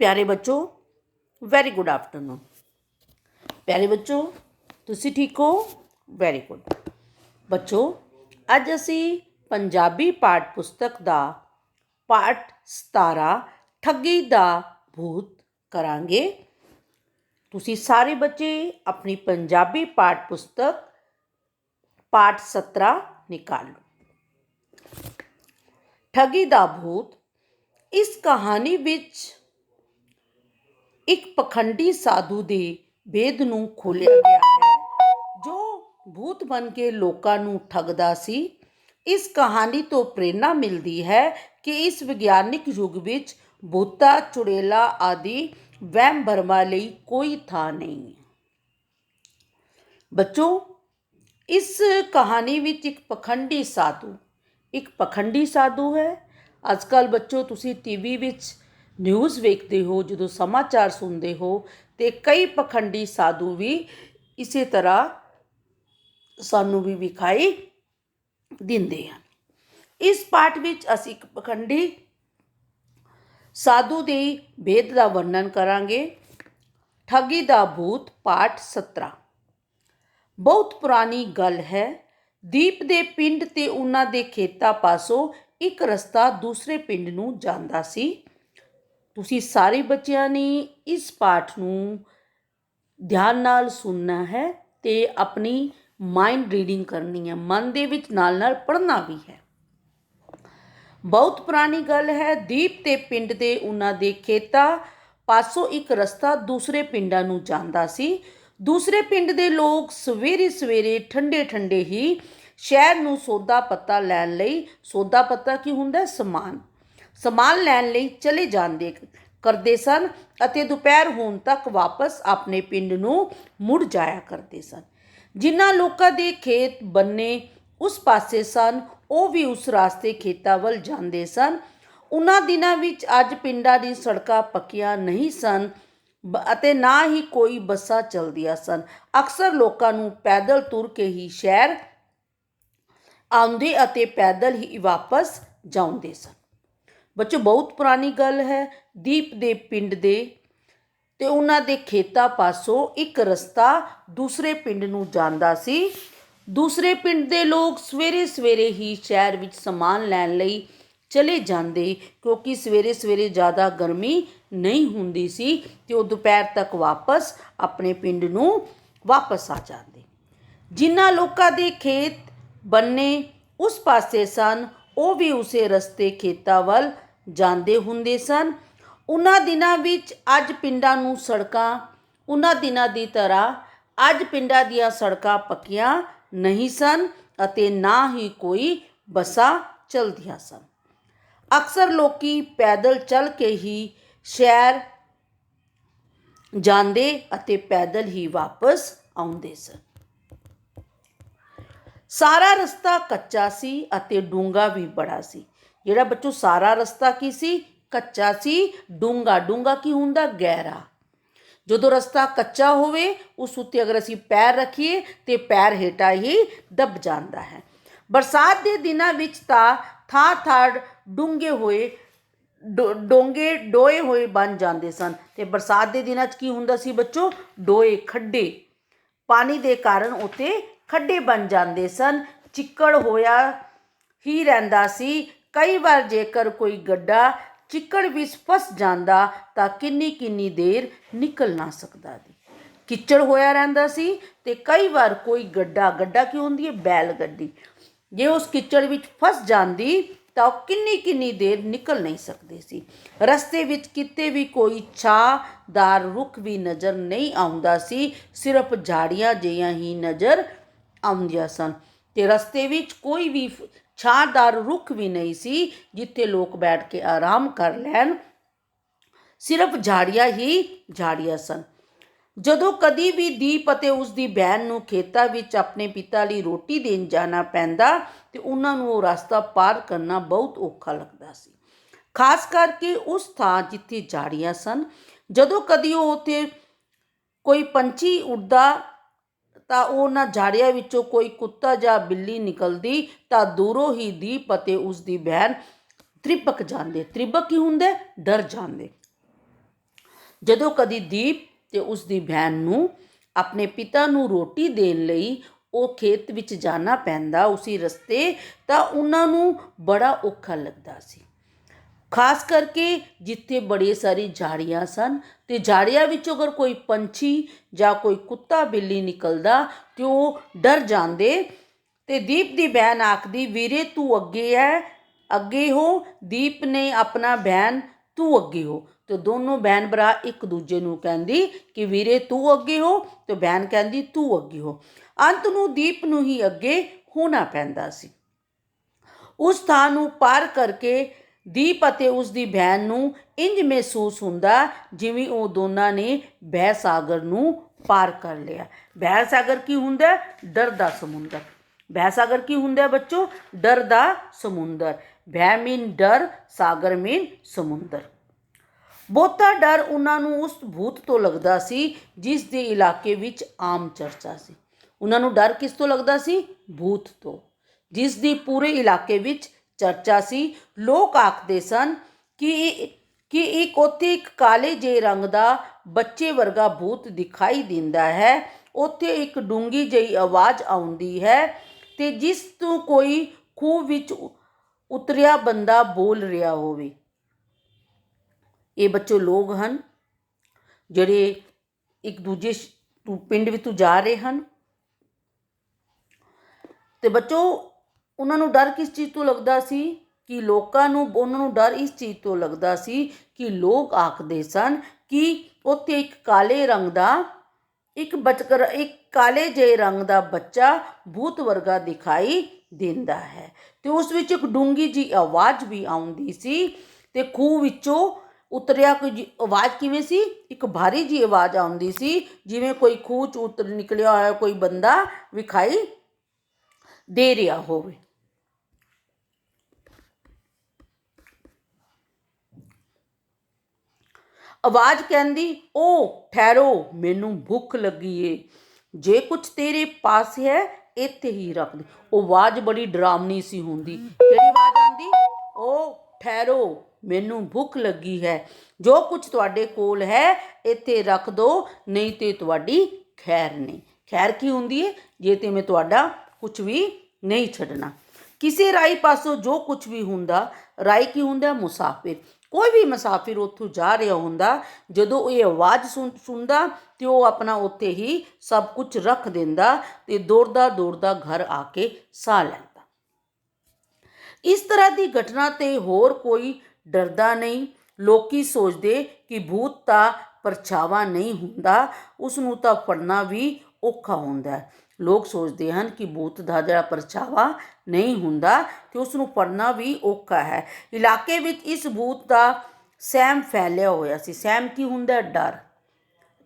प्यारे बच्चों, very good afternoon. प्यारे बच्चों, तुसी ठीक हो? वेरी गुड बच्चों। अज असी पंजाबी पाठ पुस्तक दा पाठ 17 ठगी दा भूत करांगे। तुसी सारे बच्चे अपनी पंजाबी पाठ पुस्तक पाठ 17 निकाल लो। ठगी दा भूत। इस कहानी विच एक पखंडी साधु ਦੇ भेद ਨੂੰ ਖੋਲ੍ਹਿਆ ਗਿਆ ਹੈ ਜੋ ਭੂਤ ਬਣ ਕੇ ਲੋਕਾਂ ਨੂੰ ਠੱਗਦਾ ਸੀ। ਇਸ ਕਹਾਣੀ ਤੋਂ ਪ੍ਰੇਰਨਾ ਮਿਲਦੀ ਹੈ ਕਿ ਇਸ ਵਿਗਿਆਨਿਕ ਯੁੱਗ ਵਿੱਚ ਭੂਤਾਂ, ਚੁੜੇਲਾਂ ਆਦि ਵਹਿਮ ਭਰਮਾਂ ਲਈ ਕੋਈ ਥਾਂ ਨਹੀਂ ਹੈ। ਬੱਚੋ, ਇਸ ਕਹਾਣੀ ਵਿੱਚ ਇੱਕ ਪਖੰਡੀ ਸਾਧੂ ਹੈ। ਅੱਜ ਕੱਲ੍ਹ ਬੱਚੋ ਤੁਸੀਂ ਟੀਵੀ ਵਿੱਚ ਨਿਊਜ਼ ਵੇਖਦੇ ਹੋ, ਜਦੋਂ ਸਮਾਚਾਰ ਸੁਣਦੇ ਹੋ ਤੇ ਕਈ ਪਖੰਡੀ ਸਾਧੂ ਵੀ ਇਸੇ ਤਰ੍ਹਾਂ ਸਾਨੂੰ ਵੀ ਵਿਖਾਈ ਦਿੰਦੇ ਹਨ। ਇਸ ਪਾਠ ਵਿੱਚ ਅਸੀਂ ਇੱਕ ਪਖੰਡੀ ਸਾਧੂ ਦੇ ਭੇਦ ਦਾ ਵਰਣਨ ਕਰਾਂਗੇ। ਠੱਗੀ ਦਾ ਭੂਤ ਪਾਠ 17। ਬਹੁਤ ਪੁਰਾਣੀ ਗੱਲ ਹੈ। ਦੀਪ ਦੇ ਪਿੰਡ ਤੇ ਉਹਨਾਂ ਦੇ ਖੇਤਾਂ ਪਾਸੋਂ ਇੱਕ ਰਸਤਾ ਦੂਸਰੇ ਪਿੰਡ ਨੂੰ ਜਾਂਦਾ ਸੀ। ਤੁਸੀਂ ਸਾਰੇ ਬੱਚਿਆਂ ਨੇ ਇਸ ਪਾਠ ਨੂੰ ਧਿਆਨ ਨਾਲ ਸੁਣਨਾ ਹੈ ਤੇ ਆਪਣੀ ਮਾਈਂਡ ਰੀਡਿੰਗ ਕਰਨੀ ਹੈ, ਮਨ ਦੇ ਵਿੱਚ ਨਾਲ ਪੜ੍ਹਨਾ ਵੀ ਹੈ। ਬਹੁਤ ਪੁਰਾਣੀ ਗੱਲ ਹੈ। ਦੀਪ ਦੇ ਪਿੰਡ ਦੇ ਉਹਨਾਂ ਦੇ ਖੇਤਾਂ ਪਾਸੋਂ ਇੱਕ ਰਸਤਾ ਦੂਸਰੇ ਪਿੰਡਾਂ ਨੂੰ ਜਾਂਦਾ ਸੀ। ਦੂਸਰੇ ਪਿੰਡ ਦੇ ਲੋਕ ਸਵੇਰੇ ਸਵੇਰੇ ਠੰਡੇ ਹੀ ਸ਼ਹਿਰ ਨੂੰ ਸੌਦਾ ਪੱਤਾ ਲੈਣ ਲਈ, ਸੌਦਾ ਪੱਤਾ ਕੀ ਹੁੰਦਾ? ਸਮਾਨ ਲੈਣ ਲਈ ਚਲੇ ਜਾਂਦੇ ਕਰਦੇ ਸਨ ਅਤੇ ਦੁਪਹਿਰ ਹੋਣ ਤੱਕ ਵਾਪਸ ਆਪਣੇ ਪਿੰਡ ਨੂੰ ਮੁੜ ਜਾਇਆ ਕਰਦੇ ਸਨ। ਜਿਨ੍ਹਾਂ ਲੋਕਾਂ ਦੇ ਖੇਤ ਬੰਨੇ ਉਸ ਪਾਸੇ ਸਨ, ਉਹ ਵੀ ਉਸ ਰਾਸਤੇ ਖੇਤਾਂ ਵੱਲ ਜਾਂਦੇ ਸਨ। ਉਹਨਾਂ ਦਿਨਾਂ ਵਿੱਚ ਅੱਜ ਪਿੰਡਾਂ ਦੀ ਸੜਕਾਂ ਪੱਕੀਆਂ ਨਹੀਂ ਸਨ ਅਤੇ ਨਾ ਹੀ ਕੋਈ ਬੱਸਾਂ ਚੱਲਦੀਆਂ ਸਨ। ਅਕਸਰ ਲੋਕਾਂ ਨੂੰ ਪੈਦਲ ਤੁਰ ਕੇ ਹੀ ਸ਼ਹਿਰ ਆਉਂਦੇ ਅਤੇ ਪੈਦਲ ਹੀ ਵਾਪਸ ਜਾਂਦੇ ਸਨ। ਬੱਚੋ, ਬਹੁਤ ਪੁਰਾਣੀ ਗੱਲ ਹੈ। ਦੀਪ ਦੇ ਪਿੰਡ ਦੇ ਤੇ ਉਹਨਾਂ ਦੇ ਖੇਤਾਂ ਪਾਸੋਂ ਇੱਕ ਰਸਤਾ ਦੂਸਰੇ ਪਿੰਡ ਨੂੰ ਜਾਂਦਾ ਸੀ। ਦੂਸਰੇ ਪਿੰਡ ਦੇ ਲੋਕ ਸਵੇਰੇ ਸਵੇਰੇ ਹੀ ਸ਼ਹਿਰ ਵਿੱਚ ਸਮਾਨ ਲੈਣ ਲਈ ਚਲੇ ਜਾਂਦੇ, ਕਿਉਂਕਿ ਸਵੇਰੇ ਸਵੇਰੇ ਜ਼ਿਆਦਾ ਗਰਮੀ ਨਹੀਂ ਹੁੰਦੀ ਸੀ ਤੇ ਉਹ ਦੁਪਹਿਰ ਤੱਕ ਵਾਪਸ ਆਪਣੇ ਪਿੰਡ ਨੂੰ ਵਾਪਸ ਆ ਜਾਂਦੇ। ਜਿਨ੍ਹਾਂ ਲੋਕਾਂ ਦੇ ਖੇਤ ਬੰਨੇ ਉਸ ਪਾਸੇ ਸਨ, ਉਹ ਵੀ ਉਸੇ ਰਸਤੇ ਖੇਤਾਂ ਵੱਲ ਜਾਂਦੇ ਹੁੰਦੇ ਸਨ। ਉਹਨਾਂ ਦਿਨਾਂ ਵਿੱਚ ਅੱਜ ਪਿੰਡਾਂ ਨੂੰ ਸੜਕਾਂ, ਉਹਨਾਂ ਦਿਨਾਂ ਦੀ ਤਰ੍ਹਾਂ ਅੱਜ ਪਿੰਡਾਂ ਦੀਆਂ ਸੜਕਾਂ ਪੱਕੀਆਂ ਨਹੀਂ ਸਨ ਅਤੇ ਨਾ ਹੀ ਕੋਈ ਬੱਸਾਂ ਚੱਲਦੀਆਂ ਸਨ। ਅਕਸਰ ਲੋਕੀ ਪੈਦਲ ਚੱਲ ਕੇ ਹੀ ਸ਼ਹਿਰ ਜਾਂਦੇ ਅਤੇ ਪੈਦਲ ਹੀ ਵਾਪਸ ਆਉਂਦੇ ਸਨ। ਸਾਰਾ ਰਸਤਾ ਕੱਚਾ ਸੀ ਅਤੇ ਡੂੰਘਾ ਵੀ ਬੜਾ ਸੀ। ਜਿਹੜਾ ਬੱਚੋ ਸਾਰਾ ਰਸਤਾ ਕੀ ਸੀ? ਕੱਚਾ ਸੀ। ਡੂੰਘਾ ਕੀ ਹੁੰਦਾ? ਗਹਿਰਾ। ਜਦੋਂ ਰਸਤਾ ਕੱਚਾ ਹੋਵੇ ਉਸ ਉੱਤੇ ਅਗਰ ਅਸੀਂ ਪੈਰ ਰੱਖੀਏ ਤੇ ਪੈਰ ਹੇਠਾਂ ਹੀ ਦਬ ਜਾਂਦਾ ਹੈ। ਬਰਸਾਤ ਦੇ ਦਿਨਾਂ ਵਿੱਚ ਤਾਂ ਥਾਂ ਡੋਏ ਹੋਏ ਬਣ ਜਾਂਦੇ ਸਨ ਤੇ ਬਰਸਾਤ ਦੇ ਦਿਨਾਂ 'ਚ ਕੀ ਹੁੰਦਾ ਸੀ ਬੱਚੋ? ਡੋਏ, ਖੱਡੇ, ਪਾਣੀ ਦੇ ਕਾਰਨ ਉੱਥੇ ਖੱਡੇ ਬਣ ਜਾਂਦੇ ਸਨ। ਚਿੱਕੜ ਹੋਇਆ ਹੀ ਰਹਿੰਦਾ ਸੀ। ਕਈ ਵਾਰ ਜੇਕਰ ਕੋਈ ਗੱਡਾ ਚਿੱਕੜ ਵਿੱਚ ਫਸ ਜਾਂਦਾ ਤਾਂ ਕਿੰਨੀ ਦੇਰ ਨਿਕਲ ਨਾ ਸਕਦਾ ਸੀ। ਕਿੱਚੜ ਹੋਇਆ ਰਹਿੰਦਾ ਸੀ ਤੇ ਕਈ ਵਾਰ ਕੋਈ ਗੱਡਾ ਕੀ ਹੁੰਦੀ ਹੈ? ਬੈਲ ਗੱਡੀ। ਜੇ ਉਸ ਕਿੱਚੜ ਵਿੱਚ ਫਸ ਜਾਂਦੀ ਤਾਂ ਉਹ ਕਿੰਨੀ ਦੇਰ ਨਿਕਲ ਨਹੀਂ ਸਕਦੇ ਸੀ। ਰਸਤੇ ਵਿੱਚ ਕਿਤੇ ਵੀ ਕੋਈ ਛਾਂਦਾਰ ਰੁੱਖ ਵੀ ਨਜ਼ਰ ਨਹੀਂ ਆਉਂਦਾ ਸੀ, ਸਿਰਫ ਝਾੜੀਆਂ ਜਿਹੀਆਂ ਹੀ ਨਜ਼ਰ ਆਉਂਦੀਆਂ ਸਨ ਤੇ ਰਸਤੇ ਵਿੱਚ ਕੋਈ ਵੀ ਛਾਂਦਾਰ ਰੁੱਖ ਵੀ ਨਹੀਂ ਸੀ ਜਿੱਥੇ ਲੋਕ ਬੈਠ ਕੇ ਆਰਾਮ ਕਰ ਲੈਣ, ਸਿਰਫ ਝਾੜੀਆਂ ਸਨ। ਜਦੋਂ ਕਦੀ ਵੀ ਦੀਪ ਅਤੇ ਉਸਦੀ ਭੈਣ ਨੂੰ ਖੇਤਾਂ ਵਿੱਚ ਆਪਣੇ ਪਿਤਾ ਲਈ ਰੋਟੀ ਦੇਣ ਜਾਣਾ ਪੈਂਦਾ ਤੇ ਉਹਨਾਂ ਨੂੰ ਉਹ ਰਸਤਾ ਪਾਰ ਕਰਨਾ ਬਹੁਤ ਔਖਾ ਲੱਗਦਾ ਸੀ, ਖਾਸ ਕਰਕੇ ਉਸ ਥਾਂ ਜਿੱਥੇ ਝਾੜੀਆਂ ਸਨ। ਜਦੋਂ ਕਦੀ ਉਹ ਉੱਥੇ ਕੋਈ ਪੰਛੀ ਉੱਡਦਾ ਤਾਂ ਉਹਨਾਂ ਝਾੜੀਆਂ ਵਿੱਚੋਂ ਕੋਈ ਕੁੱਤਾ ਜਾਂ ਬਿੱਲੀ ਨਿਕਲਦੀ ਤਾਂ ਦੂਰੋਂ ਹੀ ਦੀਪ ਅਤੇ ਉਸਦੀ ਭੈਣ ਤ੍ਰਿਪਕ ਜਾਂਦੇ। ਤ੍ਰਿਪਕ ਕੀ ਹੁੰਦਾ? ਡਰ ਜਾਂਦੇ। ਜਦੋਂ ਕਦੀ ਦੀਪ ਤੇ ਉਸ ਦੀ ਭੈਣ ਨੂੰ ਆਪਣੇ ਪਿਤਾ ਨੂੰ ਰੋਟੀ ਦੇਣ ਲਈ ਉਹ ਖੇਤ ਵਿੱਚ ਜਾਣਾ ਪੈਂਦਾ ਉਸੇ ਰਸਤੇ, ਤਾਂ ਉਹਨਾਂ ਨੂੰ ਬੜਾ ਔਖਾ ਲੱਗਦਾ ਸੀ। ਖਾਸ ਕਰਕੇ ਜਿੱਥੇ ਬੜੀ ਸਾਰੀ ਝਾੜੀਆਂ ਸਨ ਤੇ ਝਾੜੀਆਂ ਵਿੱਚੋਂ ਅਗਰ ਕੋਈ ਪੰਛੀ ਜਾਂ ਕੋਈ ਕੁੱਤਾ ਬਿੱਲੀ ਨਿਕਲਦਾ ਤੇ ਉਹ ਡਰ ਜਾਂਦੇ। ਤੇ ਦੀਪ ਦੀ ਭੈਣ ਆਖਦੀ, ਵੀਰੇ ਤੂੰ ਅੱਗੇ ਹੋ। ਦੀਪ ਨੇ ਆਪਣਾ ਭੈਣ ਤੂੰ ਅੱਗੇ ਹੋ। ਤੇ ਦੋਨੋਂ ਭੈਣ ਭਰਾ ਇੱਕ ਦੂਜੇ ਨੂੰ ਕਹਿੰਦੀ ਕਿ ਵੀਰੇ ਤੂੰ ਅੱਗੇ ਹੋ, ਤੇ ਭੈਣ ਕਹਿੰਦੀ ਤੂੰ ਅੱਗੇ ਹੋ। ਅੰਤ ਨੂੰ ਦੀਪ ਨੂੰ ਹੀ ਅੱਗੇ ਹੋਣਾ ਪੈਂਦਾ ਸੀ। ਉਸ ਥਾਂ ਨੂੰ ਪਾਰ ਕਰਕੇ ਦੀਪ ਅਤੇ ਉਸ ਦੀ ਭੈਣ ਨੂੰ ਇੰਜ ਮਹਿਸੂਸ ਹੁੰਦਾ ਜਿਵੇਂ ਉਹ ਦੋਨਾਂ ਨੇ ਭੈ ਸਾਗਰ ਨੂੰ ਪਾਰ ਕਰ ਲਿਆ। ਭੈ ਸਾਗਰ ਕੀ ਹੁੰਦਾ? ਡਰ ਦਾ ਸਮੁੰਦਰ। ਭੈ ਸਾਗਰ ਕੀ ਹੁੰਦਾ ਬੱਚੋ? ਡਰ ਦਾ ਸਮੁੰਦਰ। ਭੈ ਮੀਨ ਡਰ, ਸਾਗਰ ਮੀਨ ਸਮੁੰਦਰ। ਬਹੁਤਾ ਡਰ ਉਹਨਾਂ ਨੂੰ ਉਸ ਭੂਤ ਤੋਂ ਲੱਗਦਾ ਸੀ ਜਿਸ ਦੇ ਇਲਾਕੇ ਵਿੱਚ ਆਮ ਚਰਚਾ ਸੀ। ਉਹਨਾਂ ਨੂੰ ਡਰ ਕਿਸ ਤੋਂ ਲੱਗਦਾ ਸੀ? ਭੂਤ ਤੋਂ, ਜਿਸ ਦੀ ਪੂਰੇ ਇਲਾਕੇ ਵਿੱਚ ਚਰਚਾ ਸੀ। ਲੋਕ ਆਖਦੇ ਸਨ ਕਿ ਉੱਥੇ ਇੱਕ ਕਾਲੇ ਜਿਹੇ ਰੰਗ ਦਾ ਬੱਚੇ ਵਰਗਾ ਭੂਤ ਦਿਖਾਈ ਦਿੰਦਾ ਹੈ। ਉੱਥੇ ਇੱਕ ਡੂੰਘੀ ਜਿਹੀ ਆਵਾਜ਼ ਆਉਂਦੀ ਹੈ ਤੇ ਜਿਸ ਤੋਂ ਕੋਈ ਖੂਹ ਵਿੱਚ ਉਤਰਿਆ ਬੰਦਾ ਬੋਲ ਰਿਹਾ ਹੋਵੇ। ਇਹ ਬੱਚੋ ਲੋਕ ਹਨ ਜਿਹੜੇ ਇੱਕ ਦੂਜੇ ਪਿੰਡ ਵਿੱਚ ਜਾ ਰਹੇ ਹਨ। ਤੇ ਬੱਚੋ ਉਹਨਾਂ ਨੂੰ ਡਰ ਕਿਸ ਚੀਜ਼ ਤੋਂ ਲੱਗਦਾ ਸੀ? ਕਿ ਉਹਨਾਂ ਨੂੰ ਡਰ ਇਸ ਚੀਜ਼ ਤੋਂ ਲੱਗਦਾ ਸੀ ਕਿ ਲੋਕ ਆਖਦੇ ਸਨ ਕਿ ਉੱਥੇ ਇੱਕ ਕਾਲੇ ਜਿਹੇ ਰੰਗ ਦਾ ਬੱਚਾ ਭੂਤ ਵਰਗਾ ਦਿਖਾਈ ਦਿੰਦਾ ਹੈ। ਤੇ ਉਸ ਵਿੱਚ ਇੱਕ ਡੂੰਘੀ ਜਿਹੀ ਆਵਾਜ਼ ਵੀ ਆਉਂਦੀ ਸੀ। ਤੇ ਖੂਹ ਵਿੱਚੋਂ ਉਤਰਿਆ ਕੋਈ ਆਵਾਜ਼ ਕਿਵੇਂ ਸੀ? ਇੱਕ ਭਾਰੀ ਜਿਹੀ ਆਵਾਜ਼ ਆਉਂਦੀ ਸੀ, ਜਿਵੇਂ ਕੋਈ ਖੂਹ 'ਚ ਨਿਕਲਿਆ ਹੋਇਆ ਕੋਈ ਬੰਦਾ ਵਿਖਾਈ ਦੇ ਰਿਹਾ ਹੋਵੇ। ਆਵਾਜ਼ ਕਹਿੰਦੀ, ਓ ਠਹਿਰੋ, ਮੈਨੂੰ ਭੁੱਖ ਲੱਗੀ ਏ। ਜੇ ਕੁਛ ਤੇਰੇ ਪਾਸ ਹੈ ਇੱਥੇ ਹੀ ਰੱਖ ਦੇ। ਉਹ ਆਵਾਜ਼ ਬੜੀ ਡਰਾਵਨੀ ਸੀ ਹੁੰਦੀ। ਕਿਹੜੀ ਆਵਾਜ਼ ਆਉਂਦੀ? ਓ ਠਹਿਰੋ, ਮੈਨੂੰ ਭੁੱਖ ਲੱਗੀ ਹੈ। ਜੋ ਕੁਛ ਤੁਹਾਡੇ ਕੋਲ ਹੈ ਇੱਥੇ ਰੱਖ ਦੋ, ਨਹੀਂ ਤੇ ਤੁਹਾਡੀ ਖੈਰ ਨਹੀਂ। ਖੈਰ ਕੀ ਹੁੰਦੀ ਹੈ? ਜੇ ਤੇ ਮੈਂ ਤੁਹਾਡਾ ਕੁਛ ਵੀ ਨਹੀਂ ਛੱਡਣਾ। ਕਿਸੇ ਰਾਹੀ ਪਾਸੋਂ ਜੋ ਕੁਛ ਵੀ ਹੁੰਦਾ, ਰਾਹੀ ਕੀ ਹੁੰਦਾ? ਮੁਸਾਫਿਰ। ਕੋਈ ਵੀ ਮੁਸਾਫਿਰ ਉੱਥੋਂ ਜਾ ਰਿਹਾ ਹੁੰਦਾ, ਜਦੋਂ ਇਹ ਆਵਾਜ਼ ਸੁਣਦਾ ਤੇ ਉਹ ਆਪਣਾ ਉੱਥੇ ਹੀ ਸਭ ਕੁਝ ਰੱਖ ਦਿੰਦਾ ਤੇ ਦੌੜਦਾ ਦੌੜਦਾ ਘਰ ਆ ਕੇ ਸਾਹ ਲੈਂਦਾ। ਇਸ ਤਰ੍ਹਾਂ ਦੀ ਘਟਨਾ ਤੇ ਹੋਰ ਕੋਈ ਡਰਦਾ ਨਹੀਂ। ਲੋਕੀ ਸੋਚਦੇ ਕਿ ਭੂਤ ਤਾਂ ਪਰਛਾਵਾਂ ਨਹੀਂ ਹੁੰਦਾ, ਉਸ ਨੂੰ ਤਾਂ ਫੜਨਾ ਵੀ ਔਖਾ ਹੁੰਦਾ ਹੈ। ਲੋਕ ਸੋਚਦੇ ਹਨ ਕਿ ਭੂਤ ਦਾ ਜਿਹੜਾ ਪਰਛਾਵਾਂ ਨਹੀਂ ਹੁੰਦਾ ਤੇ ਉਸ ਨੂੰ ਫੜਨਾ ਵੀ ਔਖਾ ਹੈ। ਇਲਾਕੇ ਵਿੱਚ ਇਸ ਭੂਤ ਦਾ ਸਹਿਮ ਫੈਲਿਆ ਹੋਇਆ ਸੀ। ਸਹਿਮ ਕੀ ਹੁੰਦਾ? ਡਰ।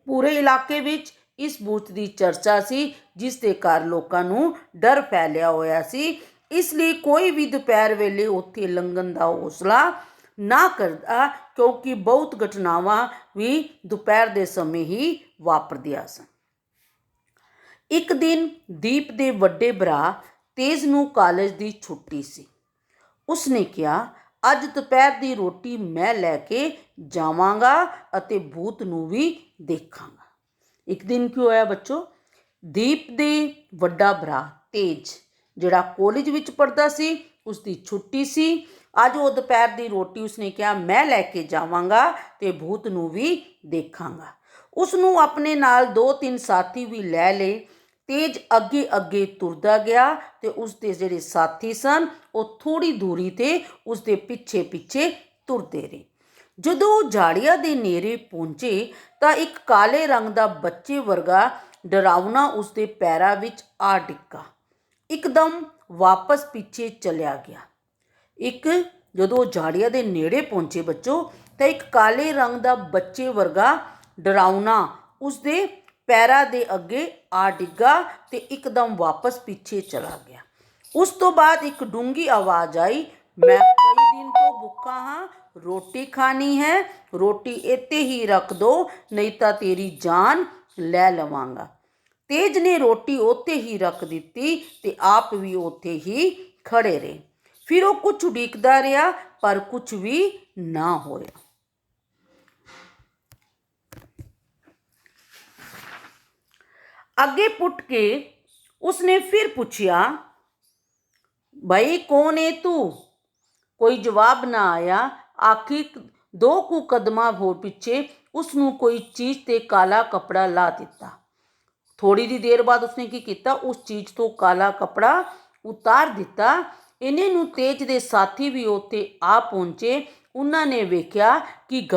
ਪੂਰੇ ਇਲਾਕੇ ਵਿੱਚ ਇਸ ਭੂਤ ਦੀ ਚਰਚਾ ਸੀ, ਜਿਸ ਦੇ ਕਾਰਨ ਲੋਕਾਂ ਨੂੰ ਡਰ ਫੈਲਿਆ ਹੋਇਆ ਸੀ। ਇਸ ਲਈ ਕੋਈ ਵੀ ਦੁਪਹਿਰ ਵੇਲੇ ਉੱਥੇ ਲੰਘਣ ਦਾ ਹੌਸਲਾ ਨਾ ਕਰਦਾ, ਕਿਉਂਕਿ ਬਹੁਤ ਘਟਨਾਵਾਂ ਵੀ ਦੁਪਹਿਰ ਦੇ ਸਮੇਂ ਹੀ ਵਾਪਰਦੀਆਂ ਸਨ। ਇੱਕ ਦਿਨ ਦੀਪ ਦੇ ਵੱਡੇ ਭਰਾ ਤੇਜ ਨੂੰ ਕਾਲਜ ਦੀ ਛੁੱਟੀ ਸੀ। ਉਸਨੇ ਕਿਹਾ, ਅੱਜ ਦੁਪਹਿਰ ਦੀ ਰੋਟੀ ਮੈਂ ਲੈ ਕੇ ਜਾਵਾਂਗਾ ਅਤੇ ਭੂਤ ਨੂੰ ਵੀ ਦੇਖਾਂਗਾ। ਇੱਕ ਦਿਨ ਕੀ ਹੋਇਆ ਬੱਚੋ? ਦੀਪ ਦੇ ਵੱਡਾ ਭਰਾ ਤੇਜ, ਜਿਹੜਾ ਕਾਲਜ ਵਿੱਚ ਪੜ੍ਹਦਾ ਸੀ, ਉਸਦੀ ਛੁੱਟੀ ਸੀ। ਅੱਜ ਉਹ ਦੁਪਹਿਰ ਦੀ ਰੋਟੀ ਉਸਨੇ ਕਿਹਾ ਮੈਂ ਲੈ ਕੇ ਜਾਵਾਂਗਾ ਤੇ ਭੂਤ ਨੂੰ ਵੀ ਦੇਖਾਂਗਾ। ਉਸਨੂੰ ਆਪਣੇ ਨਾਲ 2-3 ਸਾਥੀ ਵੀ ਲੈ ਲਏ। ਤੇਜ ਅੱਗੇ ਅੱਗੇ ਤੁਰਦਾ ਗਿਆ ਤੇ ਉਸਦੇ ਜਿਹੜੇ ਸਾਥੀ ਸਨ ਉਹ ਥੋੜ੍ਹੀ ਦੂਰੀ ਤੇ ਉਸਦੇ ਪਿੱਛੇ ਪਿੱਛੇ ਤੁਰਦੇ ਰਹੇ। ਜਦੋਂ ਉਹ ਝਾੜੀਆਂ ਦੇ ਨੇੜੇ ਪਹੁੰਚੇ ਤਾਂ ਇੱਕ ਕਾਲੇ ਰੰਗ ਦਾ ਬੱਚੇ ਵਰਗਾ ਡਰਾਵਣਾ ਉਸਦੇ ਪੈਰਾਂ ਵਿੱਚ ਆ ਡਿੱਗਾ। ਇੱਕਦਮ ਵਾਪਸ ਪਿੱਛੇ ਚਲਿਆ ਗਿਆ। ਜਦੋਂ ਝਾੜੀਆਂ ਦੇ ਨੇੜੇ ਪਹੁੰਚੇ ਬੱਚੋ, ਤਾਂ ਇੱਕ ਕਾਲੇ ਰੰਗ ਦਾ ਬੱਚੇ ਵਰਗਾ ਡਰਾਵਣਾ ਉਸਦੇ ਪੈਰਾਂ ਦੇ ਅੱਗੇ ਆ ਡਿੱਗਾ ਤੇ ਇੱਕਦਮ ਵਾਪਸ ਪਿੱਛੇ ਚਲਾ ਗਿਆ। ਉਸ ਤੋਂ ਬਾਅਦ ਇੱਕ ਡੂੰਘੀ ਆਵਾਜ਼ ਆਈ, ਮੈਂ ਕਈ ਦਿਨ ਤੋਂ ਭੁੱਖਾ ਹਾਂ, ਰੋਟੀ ਖਾਣੀ ਹੈ। ਰੋਟੀ ਇੱਥੇ ਹੀ ਰੱਖ ਦੋ, ਨਹੀਂ ਤਾਂ ਤੇਰੀ ਜਾਨ ਲੈ ਲਵਾਂਗਾ। ਤੇਜ ਨੇ ਰੋਟੀ ਉੱਥੇ ਹੀ ਰੱਖ ਦਿੱਤੀ ਤੇ ਆਪ ਵੀ ਉੱਥੇ ਹੀ ਖੜੇ ਰਹੇ। ਫਿਰ ਉਹ ਕੁਛ ਉਡੀਕਦਾ ਰਿਹਾ, ਪਰ ਕੁਛ ਵੀ ਨਾ ਹੋਇਆ। ਅੱਗੇ ਪੁੱਟ ਕੇ ਉਸਨੇ ਫਿਰ ਪੁੱਛਿਆ, ਭਾਈ ਕੌਣ ਹੈ ਤੂੰ? ਕੋਈ ਜਵਾਬ ਨਾ ਆਇਆ। ਆਖਿਰ 2 ਕੁ ਕਦਮਾਂ ਹੋ ਪਿੱਛੇ ਉਸਨੂੰ ਕੋਈ ਚੀਜ਼ ਤੇ ਕਾਲਾ ਕੱਪੜਾ ਲਾ ਦਿੱਤਾ। ਥੋੜੀ ਦੀ ਦੇਰ ਬਾਅਦ ਉਸਨੇ ਕੀ ਕੀਤਾ, ਉਸ ਚੀਜ਼ ਤੋਂ ਕਾਲਾ ਕੱਪੜਾ ਉਤਾਰ ਦਿੱਤਾ। ਇਹਨੇ ਨੂੰ ਤੇਜ ਦੇ ਸਾਥੀ ਵੀ ਉੱਥੇ ਆ ਪਹੁੰਚੇ। ਉਹਨਾਂ ਨੇ ਵੇਖਿਆ ਕਿ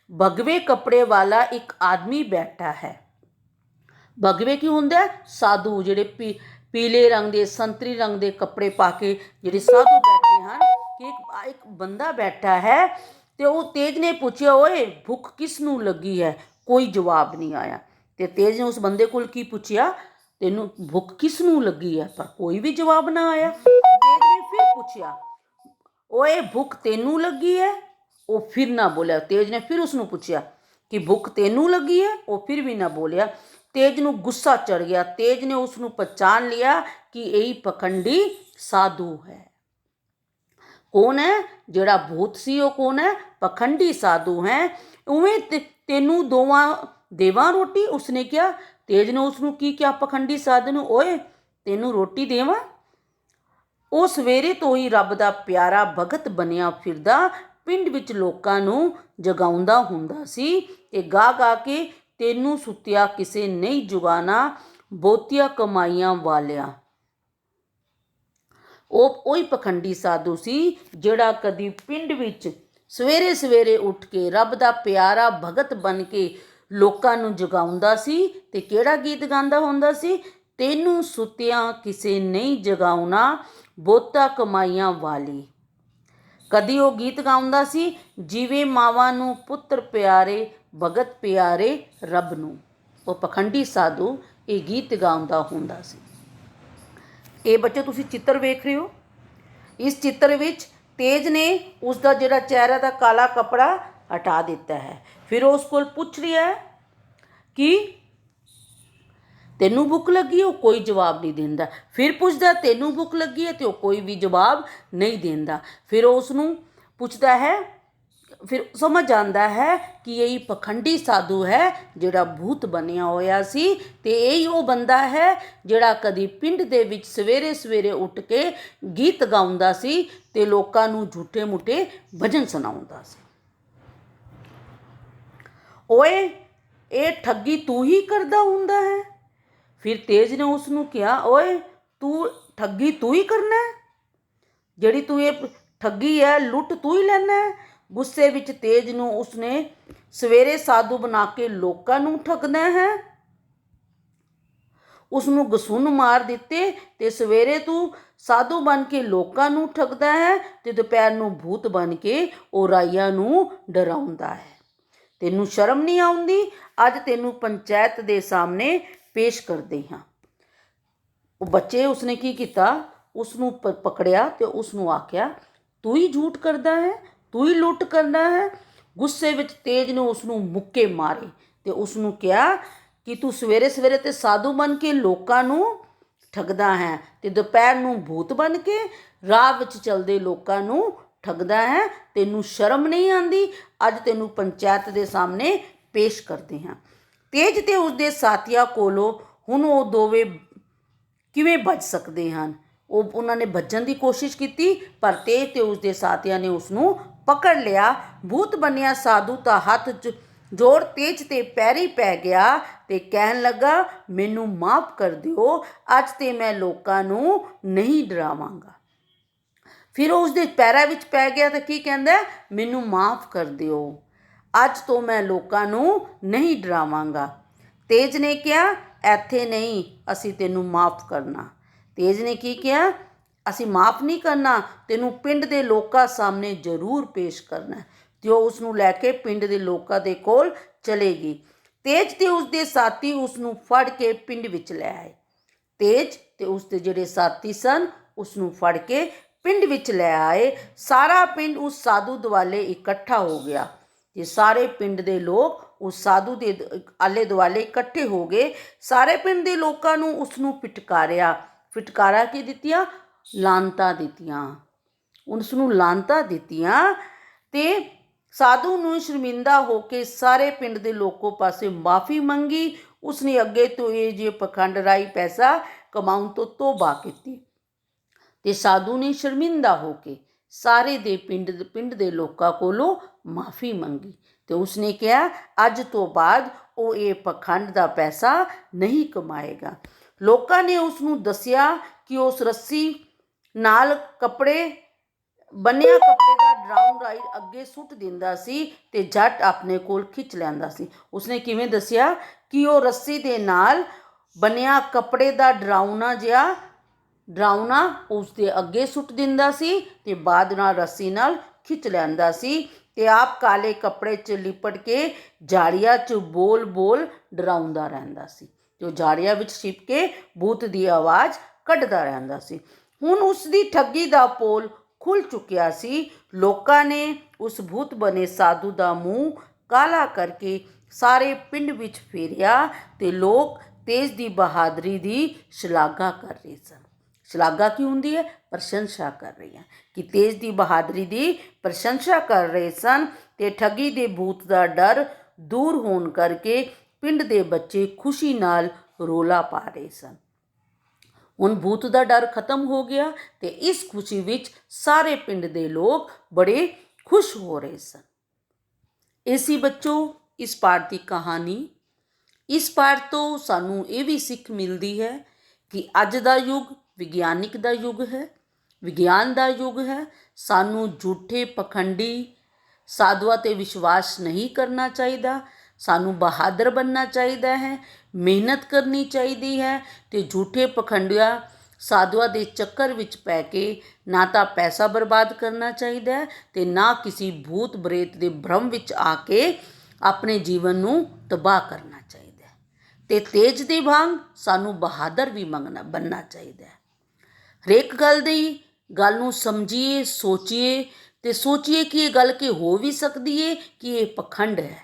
ਭਗਵੇ ਕੱਪੜੇ ਵਾਲਾ ਇੱਕ ਆਦਮੀ ਬੈਠਾ ਹੈ। ਭਗਵੇ ਕੀ ਹੁੰਦਾ? ਸਾਧੂ, ਜਿਹੜੇ ਪੀਲੇ ਰੰਗ ਦੇ, ਸੰਤਰੀ ਰੰਗ ਦੇ ਕੱਪੜੇ ਪਾ ਕੇ ਜਿਹੜੇ ਸਾਧੂ ਬੈਠੇ ਹਨ, ਕਿ ਇੱਕ ਬੰਦਾ ਬੈਠਾ ਹੈ। ਤੇ ਉਹ ਤੇਜ ਨੇ ਪੁੱਛਿਆ, ਓਏ ਭੁੱਖ ਕਿਸ ਨੂੰ ਲੱਗੀ ਹੈ? ਕੋਈ ਜਵਾਬ ਨਹੀਂ ਆਇਆ। ਤੇ ਤੇਜ ਨੇ ਉਸ ਬੰਦੇ ਕੋਲ ਕੀ ਪੁੱਛਿਆ, ਤੈਨੂੰ ਭੁੱਖ ਕਿਸ ਨੂੰ ਲੱਗੀ ਹੈ? ਪਰ ਕੋਈ ਵੀ ਜਵਾਬ ਨਾ ਆਇਆ। ਤੇਜ ਨੇ ਫਿਰ ਪੁੱਛਿਆ, ਓਏ ਭੁੱਖ ਤੈਨੂੰ ਲੱਗੀ ਹੈ? ਉਹ ਫਿਰ ਨਾ ਬੋਲਿਆ। ਤੇਜ ਨੇ ਫਿਰ ਉਸਨੂੰ ਪੁੱਛਿਆ ਕਿ ਭੁੱਖ ਤੈਨੂੰ ਲੱਗੀ ਹੈ? ਉਹ ਫਿਰ ਵੀ ਨਾ ਬੋਲਿਆ। ਤੇਜ ਨੂੰ ਗੁੱਸਾ ਚੜ ਗਿਆ। ਤੇਜ ਨੇ ਉਸਨੂੰ ਪਛਾਣ ਲਿਆ ਕਿ ਇਹ ਪਖੰਡੀ ਸਾਧੂ ਹੈ। ਕੌਣ ਹੈ? ਜਿਹੜਾ ਭੂਤ ਸੀ ਉਹ ਕੌਣ ਹੈ? ਪਖੰਡੀ ਸਾਧੂ ਹੈ। ਉਵੇਂ ਤੈਨੂੰ ਦੇਵਾਂ ਰੋਟੀ? ਉਸਨੇ ਕਿਹਾ। ਤੇਜ ਨੇ ਉਸਨੂੰ ਕੀ ਕਿਹਾ, ਪਖੰਡੀ ਸਾਧੂ ਨੂੰ, ਓਏ ਤੈਨੂੰ ਰੋਟੀ ਦੇਵਾਂ? ਉਹ ਸਵੇਰੇ ਤੋਂ ਹੀ ਰੱਬ ਦਾ ਪਿਆਰਾ ਭਗਤ ਬਣਿਆ ਫਿਰਦਾ ਪਿੰਡ ਵਿੱਚ ਲੋਕਾਂ ਨੂੰ ਜਗਾਉਂਦਾ ਹੁੰਦਾ ਸੀ ਤੇ ਗਾ ਗਾ ਕੇ, ਤੈਨੂੰ ਸੁੱਤਿਆ ਕਿਸੇ ਨਹੀਂ ਜਗਾਉਣਾ, ਬਹੁਤੀਆਂ ਕਮਾਈਆਂ ਵਾਲਿਆ। ਉਹ ਉਹੀ ਪਖੰਡੀ ਸਾਧੂ ਸੀ ਜਿਹੜਾ ਕਦੀ ਪਿੰਡ ਵਿੱਚ ਸਵੇਰੇ ਸਵੇਰੇ ਉੱਠ ਕੇ ਰੱਬ ਦਾ ਪਿਆਰਾ ਭਗਤ ਬਣ ਕੇ ਲੋਕਾਂ ਨੂੰ ਜਗਾਉਂਦਾ ਸੀ। ਤੇ ਕਿਹੜਾ ਗੀਤ ਗਾਉਂਦਾ ਹੁੰਦਾ ਸੀ? ਤੈਨੂੰ ਸੁੱਤਿਆਂ ਕਿਸੇ ਨਹੀਂ ਜਗਾਉਣਾ, ਬਹੁਤਾ ਕਮਾਈਆਂ ਵਾਲੀ। ਕਦੀ ਉਹ ਗੀਤ ਗਾਉਂਦਾ ਸੀ, ਜਿਵੇਂ ਮਾਵਾਂ ਨੂੰ ਪੁੱਤਰ ਪਿਆਰੇ, ਭਗਤ ਪਿਆਰੇ ਰੱਬ ਨੂੰ। ਉਹ ਪਖੰਡੀ ਸਾਧੂ ਇਹ ਗੀਤ ਗਾਉਂਦਾ ਹੁੰਦਾ ਸੀ। ਇਹ ਬੱਚੇ ਤੁਸੀਂ ਚਿੱਤਰ ਵੇਖ ਰਹੇ ਹੋ। ਇਸ ਚਿੱਤਰ ਵਿੱਚ ਤੇਜ ਨੇ ਉਸਦਾ ਜਿਹੜਾ ਚਿਹਰਾ ਦਾ ਕਾਲਾ ਕੱਪੜਾ ਹਟਾ ਦਿੱਤਾ ਹੈ। ਫਿਰ ਉਹ ਉਸ ਕੋਲ ਪੁੱਛ ਰਿਹਾ ਹੈ ਕਿ ਤੈਨੂੰ ਭੁੱਖ ਲੱਗੀ ਹੈ? ਉਹ ਕੋਈ ਜਵਾਬ ਨਹੀਂ ਦਿੰਦਾ। ਫਿਰ ਪੁੱਛਦਾ, ਤੈਨੂੰ ਭੁੱਖ ਲੱਗੀ ਹੈ? ਤੇ ਉਹ ਕੋਈ ਵੀ ਜਵਾਬ ਨਹੀਂ ਦਿੰਦਾ। ਫਿਰ ਉਹ ਉਸਨੂੰ ਪੁੱਛਦਾ ਹੈ, ਫਿਰ ਸਮਝ ਆਉਂਦਾ ਹੈ ਕਿ ਇਹ ਪਖੰਡੀ ਸਾਧੂ ਹੈ ਜਿਹੜਾ ਭੂਤ ਬਣਿਆ ਹੋਇਆ ਸੀ। ਤੇ ਇਹ ਉਹ ਬੰਦਾ ਹੈ ਜਿਹੜਾ ਕਦੀ ਪਿੰਡ ਦੇ ਵਿੱਚ ਸਵੇਰੇ ਸਵੇਰੇ ਉੱਠ ਕੇ ਗੀਤ ਗਾਉਂਦਾ ਸੀ ਤੇ ਲੋਕਾਂ ਨੂੰ ਝੂਠੇ ਮੂਠੇ ਭਜਨ ਸੁਣਾਉਂਦਾ ਸੀ। ਓਏ ਇਹ ਠੱਗੀ ਤੂੰ ਹੀ ਕਰਦਾ ਹੁੰਦਾ ਹੈ? ਫਿਰ ਤੇਜ ਨੇ ਉਸ ਨੂੰ ਕਿਹਾ, ਓਏ ਠੱਗੀ ਤੂੰ ਹੀ ਕਰਨਾ ਹੈ? ਜਿਹੜੀ ਤੂੰ ਇਹ ਠੱਗੀ ਹੈ, ਲੁੱਟ ਤੂੰ ਹੀ ਲੈਣਾ ਹੈ? ਗੁੱਸੇ ਵਿੱਚ ਤੇਜ ਨੂੰ ਉਸਨੇ ਸਵੇਰੇ ਸਾਧੂ ਬਣਾ ਕੇ ਲੋਕਾਂ ਨੂੰ ਠੱਗਦਾ ਹੈ। ਉਸਨੂੰ ਗਸੁੰਨ ਮਾਰ ਦਿੱਤੇ ਤੇ ਸਵੇਰੇ ਤੂੰ ਸਾਧੂ ਬਣ ਕੇ ਲੋਕਾਂ ਨੂੰ ਠੱਗਦਾ ਹੈ ਤੇ ਦੁਪਹਿਰ ਨੂੰ ਭੂਤ ਬਣ ਕੇ ਉਹ ਰਾਈਆਂ ਨੂੰ ਡਰਾਉਂਦਾ ਹੈ। ਤੈਨੂੰ ਸ਼ਰਮ ਨਹੀਂ ਆਉਂਦੀ? ਅੱਜ ਤੈਨੂੰ ਪੰਚਾਇਤ ਦੇ ਸਾਹਮਣੇ ਪੇਸ਼ ਕਰਦੇ ਹਾਂ। ਉਹ ਬੱਚੇ ਉਸਨੇ ਕੀ ਕੀਤਾ, ਉਸਨੂੰ ਪਕੜਿਆ ਤੇ ਉਸਨੂੰ ਆਖਿਆ, ਤੂੰ ਹੀ ਝੂਠ ਕਰਦਾ ਹੈ, ਤੂੰ ਹੀ ਲੁੱਟ ਕਰਦਾ ਹੈ। ਗੁੱਸੇ ਵਿੱਚ ਤੇਜ ਨੇ ਉਸਨੂੰ ਮੁੱਕੇ ਮਾਰੇ ਤੇ ਉਸਨੂੰ ਕਿਹਾ ਕਿ ਤੂੰ ਸਵੇਰੇ ਸਵੇਰੇ ਤੇ ਸਾਧੂ ਬਣ ਕੇ ਲੋਕਾਂ ਨੂੰ ਠੱਗਦਾ ਹੈ ਤੇ ਦੁਪਹਿਰ ਨੂੰ ਭੂਤ ਬਣ ਕੇ ਰਾਹ ਵਿੱਚ ਚੱਲਦੇ ਲੋਕਾਂ ਨੂੰ ਠੱਗਦਾ ਹੈ। ਤੈਨੂੰ ਸ਼ਰਮ ਨਹੀਂ ਆਉਂਦੀ? ਅੱਜ ਤੈਨੂੰ ਪੰਚਾਇਤ ਦੇ ਸਾਹਮਣੇ ਪੇਸ਼ ਕਰਦੇ ਹਾਂ। ਤੇਜ ਤੇ ਉਸਦੇ ਸਾਥੀਆਂ ਕੋਲੋਂ ਹੁਣ ਉਹ ਦੋਵੇਂ ਕਿਵੇਂ ਬਚ ਸਕਦੇ ਹਨ? ਉਹਨਾਂ ਨੇ ਭੱਜਣ ਦੀ ਕੋਸ਼ਿਸ਼ ਕੀਤੀ, ਪਰ ਤੇਜ ਤੇ ਉਸਦੇ ਸਾਥੀਆਂ ਨੇ ਉਸਨੂੰ ਪਕੜ ਲਿਆ। ਭੂਤ ਬਣਿਆ ਸਾਧੂ ਤਾਂ ਹੱਥ ਜੋੜ ਤੇਜ ਤੇ ਪੈਰੀ ਪੈ ਗਿਆ ਤੇ ਕਹਿਣ ਲੱਗਾ, ਮੈਨੂੰ ਮਾਫ਼ ਕਰ ਦਿਓ, ਅੱਜ ਤੇ ਮੈਂ ਲੋਕਾਂ ਨੂੰ ਨਹੀਂ ਡਰਾਵਾਂਗਾ। ਫਿਰ ਉਹ ਉਸਦੇ ਪੈਰਾਂ ਵਿੱਚ ਪੈ ਗਿਆ ਤੇ ਕੀ ਕਹਿੰਦਾ, ਮੈਨੂੰ ਮਾਫ਼ ਕਰ ਦਿਓ, ਅੱਜ ਤੋਂ ਮੈਂ ਲੋਕਾਂ ਨੂੰ ਨਹੀਂ ਡਰਾਵਾਂਗਾ। ਤੇਜ ਨੇ ਕਿਹਾ, ਇੱਥੇ ਨਹੀਂ, ਅਸੀਂ ਤੈਨੂੰ ਮਾਫ਼ ਕਰਨਾ। ਤੇਜ ਨੇ ਕੀ ਕਿਹਾ, ਅਸੀਂ ਮਾਫ਼ ਨਹੀਂ ਕਰਨਾ, ਤੈਨੂੰ ਪਿੰਡ ਦੇ ਲੋਕਾਂ ਸਾਹਮਣੇ ਜ਼ਰੂਰ ਪੇਸ਼ ਕਰਨਾ। ਤੇ ਉਹ ਉਸਨੂੰ ਲੈ ਕੇ ਪਿੰਡ ਦੇ ਲੋਕਾਂ ਦੇ ਕੋਲ ਚਲੇ ਗਈ। ਤੇਜ ਤੇ ਉਸਦੇ ਸਾਥੀ ਉਸਨੂੰ ਫੜ ਕੇ ਪਿੰਡ ਵਿੱਚ ਲੈ ਆਏ। ਤੇਜ ਤੇ ਉਸਦੇ ਜਿਹੜੇ ਸਾਥੀ ਸਨ ਉਸਨੂੰ ਫੜ ਕੇ ਪਿੰਡ ਵਿੱਚ ਲੈ ਆਏ। ਸਾਰਾ ਪਿੰਡ ਉਸ ਸਾਧੂ ਦੁਆਲੇ ਇਕੱਠਾ ਹੋ ਗਿਆ ਤੇ ਸਾਰੇ ਪਿੰਡ ਦੇ ਲੋਕ ਉਸ ਸਾਧੂ ਦੇ ਆਲੇ ਦੁਆਲੇ ਇਕੱਠੇ ਹੋ ਗਏ। ਸਾਰੇ ਪਿੰਡ ਦੇ ਲੋਕਾਂ ਨੂੰ ਉਸਨੂੰ ਫਿਟਕਾਰਾਂ ਕੀ ਦਿੱਤੀਆਂ, ਲਾਨਤਾਂ ਦਿੱਤੀਆਂ, ਉਸਨੂੰ ਲਾਨਤਾਂ ਦਿੱਤੀਆਂ। ਤੇ ਸਾਧੂ ਨੂੰ ਸ਼ਰਮਿੰਦਾ ਹੋ ਕੇ ਸਾਰੇ ਪਿੰਡ ਦੇ ਲੋਕਾਂ ਪਾਸੇ ਮਾਫ਼ੀ ਮੰਗੀ। ਉਸਨੇ ਅੱਗੇ ਤੋਂ ਇਹ ਜੇ ਪਖੰਡ ਰਾਹੀਂ ਪੈਸਾ ਕਮਾਉਣ ਤੋਂ ਤੋਬਾ ਕੀਤੀ ਤੇ ਸਾਧੂ ਨੇ ਸ਼ਰਮਿੰਦਾ ਹੋ ਕੇ ਸਾਰੇ ਦੇ ਪਿੰਡ ਦੇ ਲੋਕਾਂ ਕੋਲੋਂ ਮਾਫੀ ਮੰਗੀ ਤੇ ਉਸਨੇ ਕਿਹਾ ਅੱਜ ਤੋਂ ਬਾਅਦ ਉਹ ਇਹ ਪਖੰਡ ਦਾ ਪੈਸਾ ਨਹੀਂ ਕਮਾਏਗਾ। ਲੋਕਾਂ ਨੇ ਉਸ ਨੂੰ ਦੱਸਿਆ ਕਿ ਉਸ ਰੱਸੀ ਨਾਲ ਬੰਨਿਆ ਕੱਪੜੇ ਦਾ ਡਰਾਉਣ ਰਾਹੀਂ ਅੱਗੇ ਸੁੱਟ ਦਿੰਦਾ ਸੀ ਤੇ ਜੱਟ ਆਪਣੇ ਕੋਲ ਖਿੱਚ ਲੈਂਦਾ ਸੀ। ਉਸਨੇ ਕਿਵੇਂ ਦੱਸਿਆ ਕਿ ਉਹ ਰੱਸੀ ਦੇ ਨਾਲ ਬੰਨਿਆ ਕੱਪੜੇ ਦਾ ਡਰਾਉਣਾ ਉਸ ਦੇ ਅੱਗੇ ਸੁੱਟ ਦਿੰਦਾ ਸੀ ਤੇ ਬਾਅਦ ਨਾਲ ਰੱਸੀ ਨਾਲ ਖਿੱਚ ਲੈਂਦਾ ਸੀ ਤੇ ਆਪ ਕਾਲੇ ਕੱਪੜੇ 'ਚ ਲਿਪਟ ਕੇ ਝਾੜੀਆਂ 'ਚ ਬੋਲ ਡਰਾਉਂਦਾ ਰਹਿੰਦਾ ਸੀ ਤੇ ਉਹ ਝਾੜੀਆਂ ਵਿੱਚ ਛਿਪ ਕੇ ਭੂਤ ਦੀ ਆਵਾਜ਼ ਕੱਢਦਾ ਰਹਿੰਦਾ ਸੀ। ਹੁਣ ਉਸ ਦੀ ਠੱਗੀ ਦਾ ਪੋਲ ਖੁੱਲ੍ਹ ਚੁੱਕਿਆ ਸੀ। ਲੋਕਾਂ ਨੇ ਉਸ ਭੂਤ ਬਣੇ ਸਾਧੂ ਦਾ ਮੂੰਹ ਕਾਲਾ ਕਰਕੇ ਸਾਰੇ ਪਿੰਡ ਵਿੱਚ ਫੇਰਿਆ ਤੇ ਲੋਕ ਤੇਜ ਦੀ ਬਹਾਦਰੀ ਦੀ ਸ਼ਲਾਘਾ ਕਰ ਰਹੇ ਸਨ। ਸ਼ਲਾਘਾ ਕੀ ਹੁੰਦੀ ਹੈ? ਪ੍ਰਸ਼ੰਸਾ ਕਰ ਰਹੀ ਹੈ ਕਿ ਤੇਜ ਦੀ ਬਹਾਦਰੀ ਦੀ ਪ੍ਰਸ਼ੰਸਾ ਕਰ ਰਹੇ ਸਨ ਤੇ ਠੱਗੀ ਦੇ ਭੂਤ ਦਾ ਡਰ ਦੂਰ ਹੋਣ ਕਰਕੇ ਪਿੰਡ ਦੇ ਬੱਚੇ ਖੁਸ਼ੀ ਨਾਲ ਰੌਲਾ ਪਾ ਰਹੇ ਸਨ। ਹੁਣ ਭੂਤ ਦਾ ਡਰ ਖਤਮ ਹੋ ਗਿਆ ਤੇ ਇਸ ਖੁਸ਼ੀ ਵਿੱਚ ਸਾਰੇ ਪਿੰਡ ਦੇ ਲੋਕ ਬੜੇ ਖੁਸ਼ ਹੋ ਰਹੇ ਸਨ। ਇਹ ਸੀ ਬੱਚੋ ਇਸ ਪਾਠ ਦੀ ਕਹਾਣੀ। ਇਸ ਪਾਠ ਤੋਂ ਸਾਨੂੰ ਇਹ ਵੀ ਸਿੱਖ ਮਿਲਦੀ ਹੈ ਕਿ ਅੱਜ ਦਾ ਯੁੱਗ ਵਿਗਿਆਨਿਕ ਦਾ ਯੁੱਗ ਹੈ, ਵਿਗਿਆਨ ਦਾ ਯੁੱਗ ਹੈ। ਸਾਨੂੰ ਝੂਠੇ ਪਖੰਡੀ ਸਾਧੂਆਂ 'ਤੇ ਵਿਸ਼ਵਾਸ ਨਹੀਂ ਕਰਨਾ ਚਾਹੀਦਾ। ਸਾਨੂੰ ਬਹਾਦਰ ਬਣਨਾ ਚਾਹੀਦਾ ਹੈ, ਮਿਹਨਤ ਕਰਨੀ ਚਾਹੀਦੀ ਹੈ ਤੇ ਝੂਠੇ ਪਖੰਡੀਆਂ ਸਾਧੂਆਂ ਦੇ ਚੱਕਰ ਵਿੱਚ ਪੈ ਕੇ ਨਾ ਤਾਂ ਪੈਸਾ ਬਰਬਾਦ ਕਰਨਾ ਚਾਹੀਦਾ ਹੈ ਤੇ ਨਾ ਕਿਸੇ ਭੂਤ ਪ੍ਰੇਤ ਦੇ ਭਰਮ ਵਿੱਚ ਆ ਕੇ ਆਪਣੇ ਜੀਵਨ ਨੂੰ ਤਬਾਹ ਕਰਨਾ ਚਾਹੀਦਾ ਹੈ। ਤੇ ਤੇਜ ਦੇ ਵਾਂਗ ਸਾਨੂੰ ਬਹਾਦਰ ਵੀ ਬਣਨਾ ਚਾਹੀਦਾ ਹੈ। ਹਰੇਕ ਗੱਲ ਨੂੰ ਸਮਝੀਏ, ਸੋਚੀਏ ਕਿ ਇਹ ਗੱਲ ਕਿ ਹੋ ਵੀ ਸਕਦੀ ਹੈ ਕਿ ਇਹ ਪਖੰਡ ਹੈ।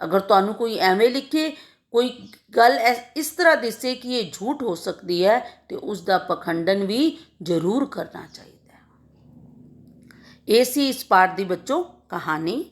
ਅਗਰ ਤੁਹਾਨੂੰ ਕੋਈ ਐਵੇਂ ਲਿਖੇ, ਕੋਈ ਗੱਲ ਇਸ ਤਰ੍ਹਾਂ ਦਿਸੇ ਕਿ ਇਹ ਝੂਠ ਹੋ ਸਕਦੀ ਹੈ ਤੇ ਉਸ ਦਾ ਪਖੰਡਨ ਵੀ ਜ਼ਰੂਰ ਕਰਨਾ ਚਾਹੀਦਾ ਹੈ। ਇਹ ਸੀ ਇਸ ਪਾਠ ਦੀ ਬੱਚੋ ਕਹਾਣੀ।